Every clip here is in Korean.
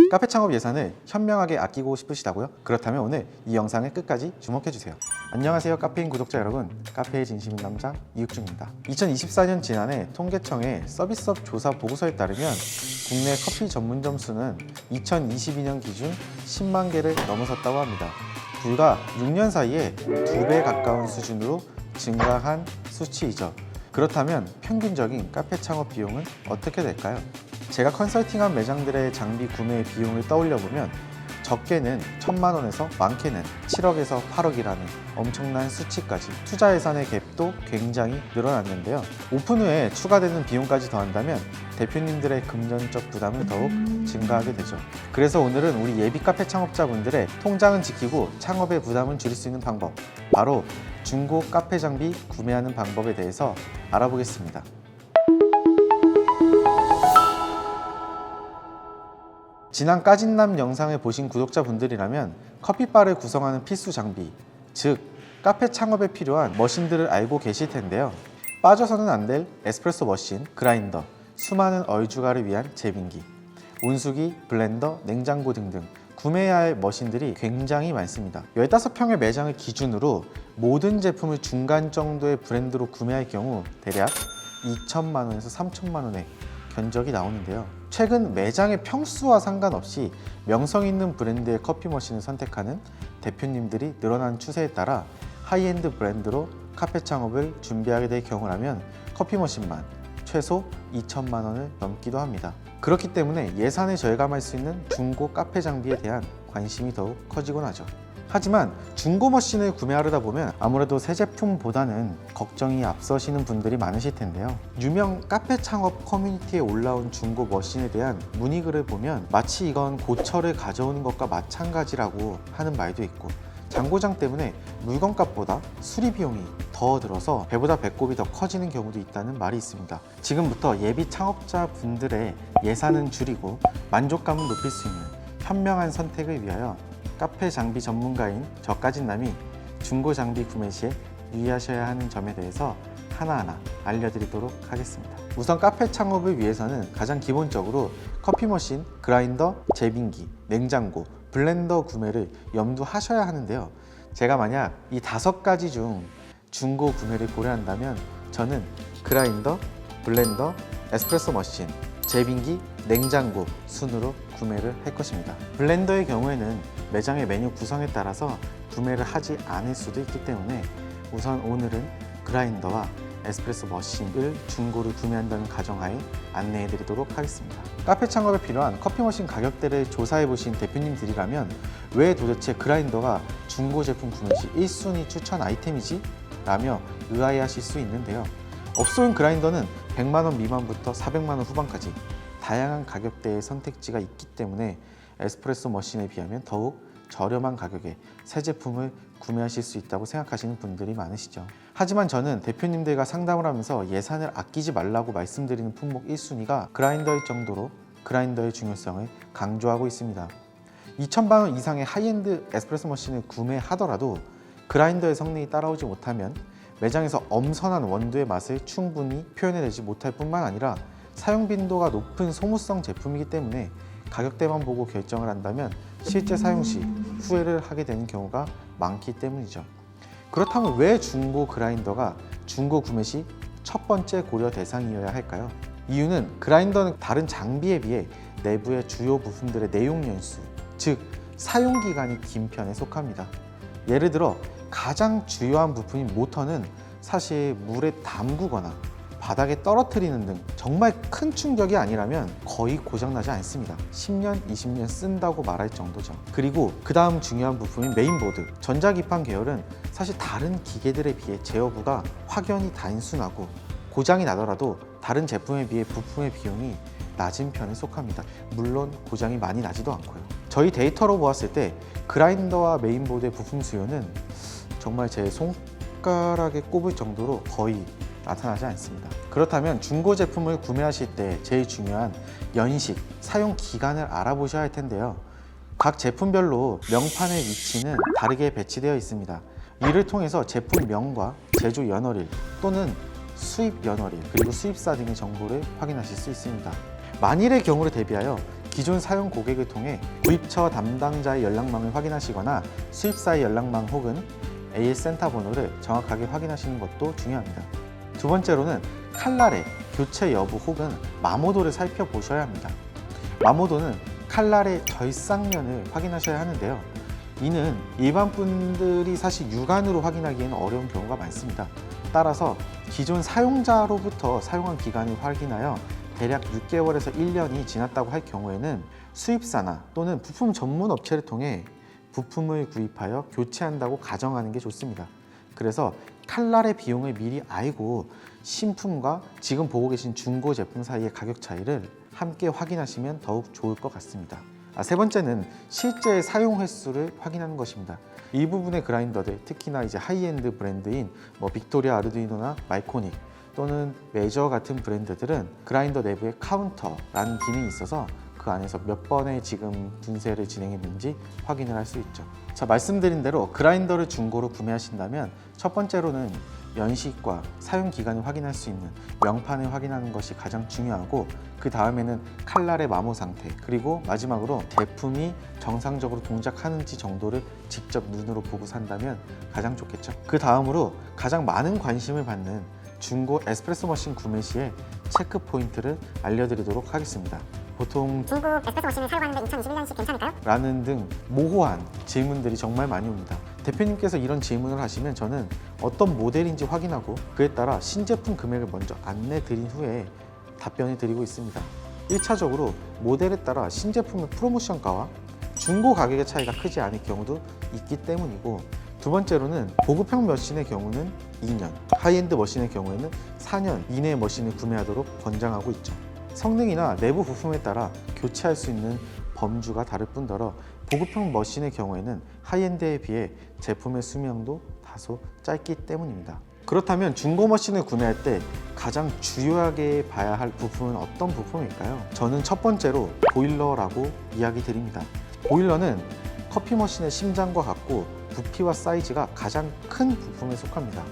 카페 창업 예산을 현명하게 아끼고 싶으시다고요? 그렇다면 오늘 이 영상을 끝까지 주목해주세요. 안녕하세요 카페인 구독자 여러분, 카페의 진심인 남자 이육준입니다. 2024년 지난해 통계청의 서비스업 조사 보고서에 따르면 국내 커피 전문점 수는 2022년 기준 10만 개를 넘어섰다고 합니다. 불과 6년 사이에 2배 가까운 수준으로 증가한 수치이죠. 그렇다면 평균적인 카페 창업 비용은 어떻게 될까요? 제가 컨설팅한 매장들의 장비 구매 비용을 떠올려 보면 적게는 1,000만 원에서 많게는 7억에서 8억이라는 엄청난 수치까지, 투자 예산의 갭도 굉장히 늘어났는데요. 오픈 후에 추가되는 비용까지 더한다면 대표님들의 금전적 부담은 더욱 증가하게 되죠. 그래서 오늘은 우리 예비 카페 창업자분들의 통장은 지키고 창업의 부담은 줄일 수 있는 방법, 바로 중고 카페 장비 구매하는 방법에 대해서 알아보겠습니다. 지난 까진남 영상을 보신 구독자분들이라면 커피바를 구성하는 필수 장비, 즉 카페 창업에 필요한 머신들을 알고 계실 텐데요. 빠져서는 안 될 에스프레소 머신, 그라인더, 수많은 얼주가를 위한 제빙기, 온수기, 블렌더, 냉장고 등등 구매해야 할 머신들이 굉장히 많습니다. 15평의 매장을 기준으로 모든 제품을 중간 정도의 브랜드로 구매할 경우 대략 2천만 원에서 3천만 원의 견적이 나오는데요. 최근 매장의 평수와 상관없이 명성 있는 브랜드의 커피 머신을 선택하는 대표님들이 늘어난 추세에 따라 하이엔드 브랜드로 카페 창업을 준비하게 될 경우라면 커피 머신만 최소 2천만 원을 넘기도 합니다. 그렇기 때문에 예산을 절감할 수 있는 중고 카페 장비에 대한 관심이 더욱 커지곤 하죠. 하지만 중고 머신을 구매하려다 보면 아무래도 새 제품보다는 걱정이 앞서시는 분들이 많으실 텐데요. 유명 카페 창업 커뮤니티에 올라온 중고 머신에 대한 문의글을 보면 마치 이건 고철을 가져오는 것과 마찬가지라고 하는 말도 있고, 잔고장 때문에 물건값보다 수리 비용이 더 들어서 배보다 배꼽이 더 커지는 경우도 있다는 말이 있습니다. 지금부터 예비 창업자 분들의 예산은 줄이고 만족감을 높일 수 있는 현명한 선택을 위하여 카페 장비 전문가인 저 까진남이 중고 장비 구매 시에 유의하셔야 하는 점에 대해서 하나하나 알려드리도록 하겠습니다. 우선 카페 창업을 위해서는 가장 기본적으로 커피 머신, 그라인더, 제빙기, 냉장고, 블렌더 구매를 염두하셔야 하는데요. 제가 만약 이 5가지 중 중고 구매를 고려한다면 저는 그라인더, 블렌더, 에스프레소 머신, 제빙기, 냉장고 순으로 구매를 할 것입니다. 블렌더의 경우에는 매장의 메뉴 구성에 따라서 구매를 하지 않을 수도 있기 때문에 우선 오늘은 그라인더와 에스프레소 머신을 중고를 구매한다는 가정하에 안내해 드리도록 하겠습니다. 카페 창업에 필요한 커피 머신 가격대를 조사해 보신 대표님들이라면 왜 도대체 그라인더가 중고 제품 구매 시 1순위 추천 아이템이지? 라며 의아해 하실 수 있는데요. 업소용 그라인더는 100만 원 미만부터 400만 원 후반까지 다양한 가격대의 선택지가 있기 때문에 에스프레소 머신에 비하면 더욱 저렴한 가격에 새 제품을 구매하실 수 있다고 생각하시는 분들이 많으시죠. 하지만 저는 대표님들과 상담을 하면서 예산을 아끼지 말라고 말씀드리는 품목 1순위가 그라인더일 정도로 그라인더의 중요성을 강조하고 있습니다. 2,000만 원 이상의 하이엔드 에스프레소 머신을 구매하더라도 그라인더의 성능이 따라오지 못하면 매장에서 엄선한 원두의 맛을 충분히 표현해내지 못할 뿐만 아니라 사용 빈도가 높은 소모성 제품이기 때문에 가격대만 보고 결정을 한다면 실제 사용 시 후회를 하게 되는 경우가 많기 때문이죠. 그렇다면 왜 중고 그라인더가 중고 구매 시 첫 번째 고려 대상이어야 할까요? 이유는 그라인더는 다른 장비에 비해 내부의 주요 부품들의 내용 연수, 즉 사용 기간이 긴 편에 속합니다. 예를 들어 가장 주요한 부품인 모터는 사실 물에 담그거나 바닥에 떨어뜨리는 등 정말 큰 충격이 아니라면 거의 고장나지 않습니다. 10년, 20년 쓴다고 말할 정도죠. 그리고 그 다음 중요한 부품인 메인보드, 전자기판 계열은 사실 다른 기계들에 비해 제어부가 확연히 단순하고 고장이 나더라도 다른 제품에 비해 부품의 비용이 낮은 편에 속합니다. 물론 고장이 많이 나지도 않고요. 저희 데이터로 보았을 때 그라인더와 메인보드의 부품 수요는 정말 제 손가락에 꼽을 정도로 거의 나타나지 않습니다. 그렇다면 중고 제품을 구매하실 때 제일 중요한 연식, 사용 기간을 알아보셔야 할 텐데요. 각 제품별로 명판의 위치는 다르게 배치되어 있습니다. 이를 통해서 제품명과 제조 연월일 또는 수입 연월일, 그리고 수입사 등의 정보를 확인하실 수 있습니다. 만일의 경우를 대비하여 기존 사용 고객을 통해 구입처 담당자의 연락망을 확인하시거나 수입사의 연락망 혹은 AS 센터 번호를 정확하게 확인하시는 것도 중요합니다. 두 번째로는 칼날의 교체 여부 혹은 마모도를 살펴보셔야 합니다. 마모도는 칼날의 절삭면을 확인하셔야 하는데요. 이는 일반 분들이 사실 육안으로 확인하기에는 어려운 경우가 많습니다. 따라서 기존 사용자로부터 사용한 기간을 확인하여 대략 6개월에서 1년이 지났다고 할 경우에는 수입사나 또는 부품 전문 업체를 통해 부품을 구입하여 교체한다고 가정하는 게 좋습니다. 그래서 칼날의 비용을 미리 알고 신품과 지금 보고 계신 중고 제품 사이의 가격 차이를 함께 확인하시면 더욱 좋을 것 같습니다. 세 번째는 실제 사용 횟수를 확인하는 것입니다. 이 부분의 그라인더들, 특히나 이제 하이엔드 브랜드인 빅토리아 아르두이노나 마이코닉 또는 메저 같은 브랜드들은 그라인더 내부에 카운터라는 기능이 있어서 그 안에서 몇 번의 지금 분쇄를 진행했는지 확인을 할 수 있죠. 자, 말씀드린 대로 그라인더를 중고로 구매하신다면 첫 번째로는 연식과 사용 기간을 확인할 수 있는 명판을 확인하는 것이 가장 중요하고, 그 다음에는 칼날의 마모 상태, 그리고 마지막으로 제품이 정상적으로 동작하는지 정도를 직접 눈으로 보고 산다면 가장 좋겠죠. 그 다음으로 가장 많은 관심을 받는 중고 에스프레소 머신 구매 시에 체크 포인트를 알려드리도록 하겠습니다. 보통 중고 에스프레소 머신을 사용하는데 2021년식 괜찮을까요? 라는 등 모호한 질문들이 정말 많이 옵니다. 대표님께서 이런 질문을 하시면 저는 어떤 모델인지 확인하고 그에 따라 신제품 금액을 먼저 안내 드린 후에 답변을 드리고 있습니다. 1차적으로 모델에 따라 신제품의 프로모션가와 중고 가격의 차이가 크지 않을 경우도 있기 때문이고, 두 번째로는 보급형 머신의 경우는 2년, 하이엔드 머신의 경우에는 4년 이내의 머신을 구매하도록 권장하고 있죠. 성능이나 내부 부품에 따라 교체할 수 있는 범주가 다를 뿐더러 보급형 머신의 경우에는 하이엔드에 비해 제품의 수명도 다소 짧기 때문입니다. 그렇다면 중고 머신을 구매할 때 가장 중요하게 봐야 할 부품은 어떤 부품일까요? 저는 첫 번째로 보일러라고 이야기 드립니다. 보일러는 커피 머신의 심장과 같고 부피와 사이즈가 가장 큰 부품에 속합니다.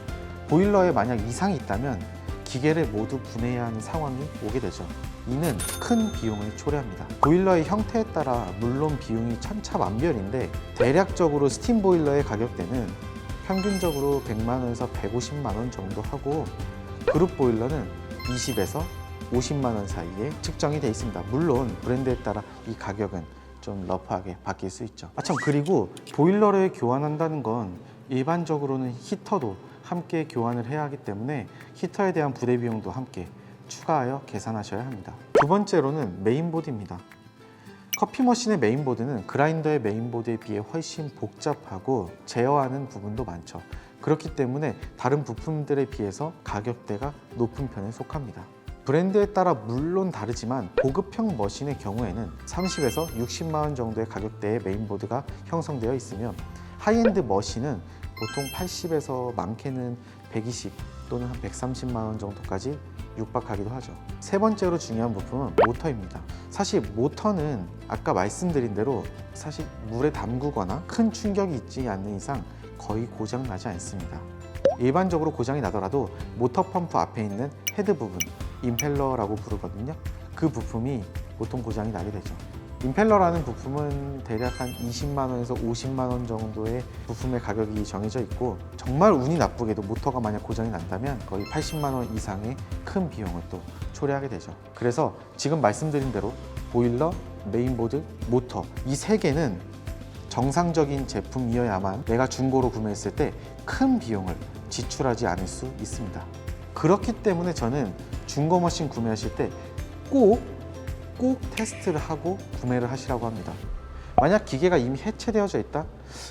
보일러에 만약 이상이 있다면 기계를 모두 분해해야 하는 상황이 오게 되죠. 이는 큰 비용을 초래합니다. 보일러의 형태에 따라 물론 비용이 천차만별인데, 대략적으로 스팀 보일러의 가격대는 평균적으로 100만 원에서 150만 원 정도 하고, 그룹 보일러는 20에서 50만 원 사이에 측정이 되어 있습니다. 물론 브랜드에 따라 이 가격은 좀 러프하게 바뀔 수 있죠. 참, 그리고 보일러를 교환한다는 건 일반적으로는 히터도 함께 교환을 해야 하기 때문에 히터에 대한 부대 비용도 함께 추가하여 계산하셔야 합니다. 두 번째로는 메인보드입니다. 커피 머신의 메인보드는 그라인더의 메인보드에 비해 훨씬 복잡하고 제어하는 부분도 많죠. 그렇기 때문에 다른 부품들에 비해서 가격대가 높은 편에 속합니다. 브랜드에 따라 물론 다르지만 보급형 머신의 경우에는 30에서 60만 원 정도의 가격대의 메인보드가 형성되어 있으며, 하이엔드 머신은 보통 80에서 많게는 120 또는 한 130만 원 정도까지 육박하기도 하죠. 세 번째로 중요한 부품은 모터입니다. 사실 모터는 아까 말씀드린 대로 사실 물에 담그거나 큰 충격이 있지 않는 이상 거의 고장 나지 않습니다. 일반적으로 고장이 나더라도 모터 펌프 앞에 있는 헤드 부분, 임펠러라고 부르거든요. 그 부품이 보통 고장이 나게 되죠. 임펠러라는 부품은 대략 한 20만 원에서 50만 원 정도의 부품의 가격이 정해져 있고, 정말 운이 나쁘게도 모터가 만약 고장이 난다면 거의 80만 원 이상의 큰 비용을 또 초래하게 되죠. 그래서 지금 말씀드린 대로 보일러, 메인보드, 모터 이 세 개는 정상적인 제품이어야만 내가 중고로 구매했을 때 큰 비용을 지출하지 않을 수 있습니다. 그렇기 때문에 저는 중고 머신 구매하실 때 꼭 테스트를 하고 구매를 하시라고 합니다. 만약 기계가 이미 해체되어져 있다?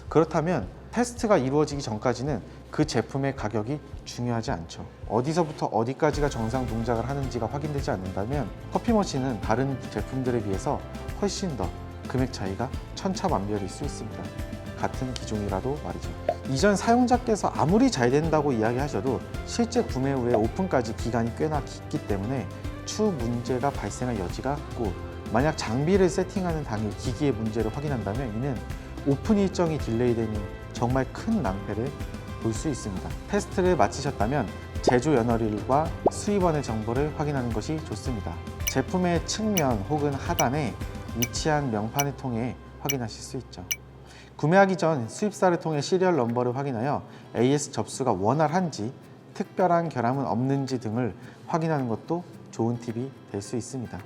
그렇다면 테스트가 이루어지기 전까지는 그 제품의 가격이 중요하지 않죠. 어디서부터 어디까지가 정상 동작을 하는지가 확인되지 않는다면 커피 머신은 다른 제품들에 비해서 훨씬 더 금액 차이가 천차만별일 수 있습니다. 같은 기종이라도 말이죠. 이전 사용자께서 아무리 잘 된다고 이야기하셔도 실제 구매 후에 오픈까지 기간이 꽤나 깊기 때문에 추후 문제가 발생할 여지가 있고, 만약 장비를 세팅하는 당일 기기의 문제를 확인한다면 이는 오픈 일정이 딜레이되는 정말 큰 낭패를 볼 수 있습니다. 테스트를 마치셨다면 제조 연월일과 수입원의 정보를 확인하는 것이 좋습니다. 제품의 측면 혹은 하단에 위치한 명판을 통해 확인하실 수 있죠. 구매하기 전 수입사를 통해 시리얼 넘버를 확인하여 AS 접수가 원활한지, 특별한 결함은 없는지 등을 확인하는 것도 좋은 팁이 될 수 있습니다.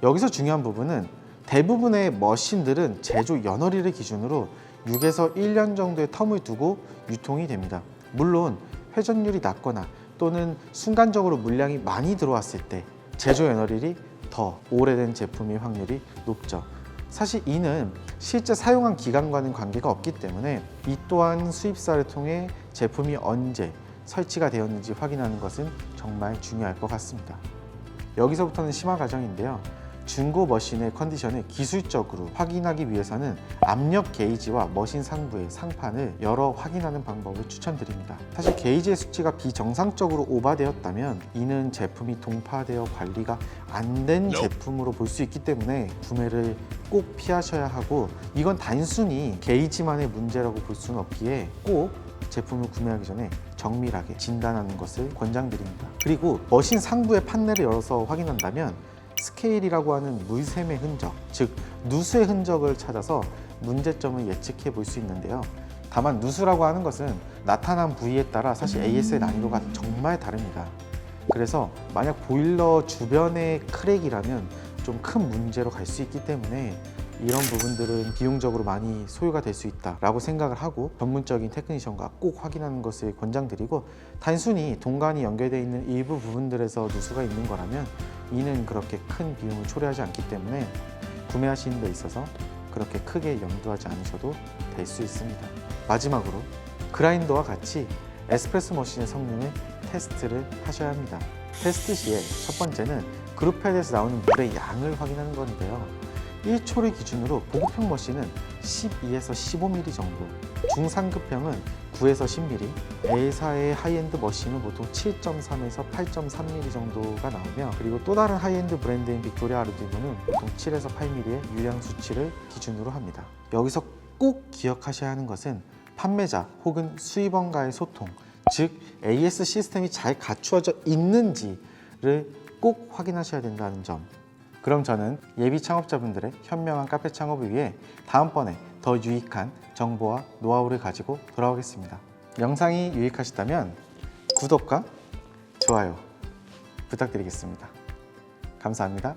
여기서 중요한 부분은 대부분의 머신들은 제조 연월일을 기준으로 6에서 1년 정도의 텀을 두고 유통이 됩니다. 물론 회전율이 낮거나 또는 순간적으로 물량이 많이 들어왔을 때 제조 연월일이 더 오래된 제품일 확률이 높죠. 사실 이는 실제 사용한 기간과는 관계가 없기 때문에 이 또한 수입사를 통해 제품이 언제 설치가 되었는지 확인하는 것은 정말 중요할 것 같습니다. 여기서부터는 심화 과정인데요. 중고 머신의 컨디션을 기술적으로 확인하기 위해서는 압력 게이지와 머신 상부의 상판을 열어 확인하는 방법을 추천드립니다. 사실 게이지의 수치가 비정상적으로 오버되었다면 이는 제품이 동파되어 관리가 안 된 제품으로 볼 수 있기 때문에 구매를 꼭 피하셔야 하고, 이건 단순히 게이지만의 문제라고 볼 수는 없기에 꼭 제품을 구매하기 전에 정밀하게 진단하는 것을 권장드립니다. 그리고 머신 상부의 판넬을 열어서 확인한다면 스케일이라고 하는 물샘의 흔적, 즉 누수의 흔적을 찾아서 문제점을 예측해 볼 수 있는데요. 다만 누수라고 하는 것은 나타난 부위에 따라 사실 AS의 난이도가 정말 다릅니다. 그래서 만약 보일러 주변에 크랙이라면 좀 큰 문제로 갈 수 있기 때문에 이런 부분들은 비용적으로 많이 소요가 될 수 있다라고 생각을 하고 전문적인 테크니션과 꼭 확인하는 것을 권장드리고, 단순히 동관이 연결되어 있는 일부 부분들에서 누수가 있는 거라면 이는 그렇게 큰 비용을 초래하지 않기 때문에 구매하시는 데 있어서 그렇게 크게 염두하지 않으셔도 될 수 있습니다. 마지막으로 그라인더와 같이 에스프레소 머신의 성능을 테스트를 하셔야 합니다. 테스트 시에 첫 번째는 그룹패드에서 나오는 물의 양을 확인하는 건데요. 1초를 기준으로 보급형 머신은 12에서 15mm 정도, 중상급형은 9에서 10mm, A사의 하이엔드 머신은 보통 7.3에서 8.3mm 정도가 나오며, 그리고 또 다른 하이엔드 브랜드인 빅토리아 아르두이노는 보통 7에서 8mm의 유량 수치를 기준으로 합니다. 여기서 꼭 기억하셔야 하는 것은 판매자 혹은 수입원과의 소통, 즉 AS 시스템이 잘 갖추어져 있는지를 꼭 확인하셔야 된다는 점. 그럼 저는 예비 창업자분들의 현명한 카페 창업을 위해 다음번에 더 유익한 정보와 노하우를 가지고 돌아오겠습니다. 영상이 유익하시다면 구독과 좋아요 부탁드리겠습니다. 감사합니다.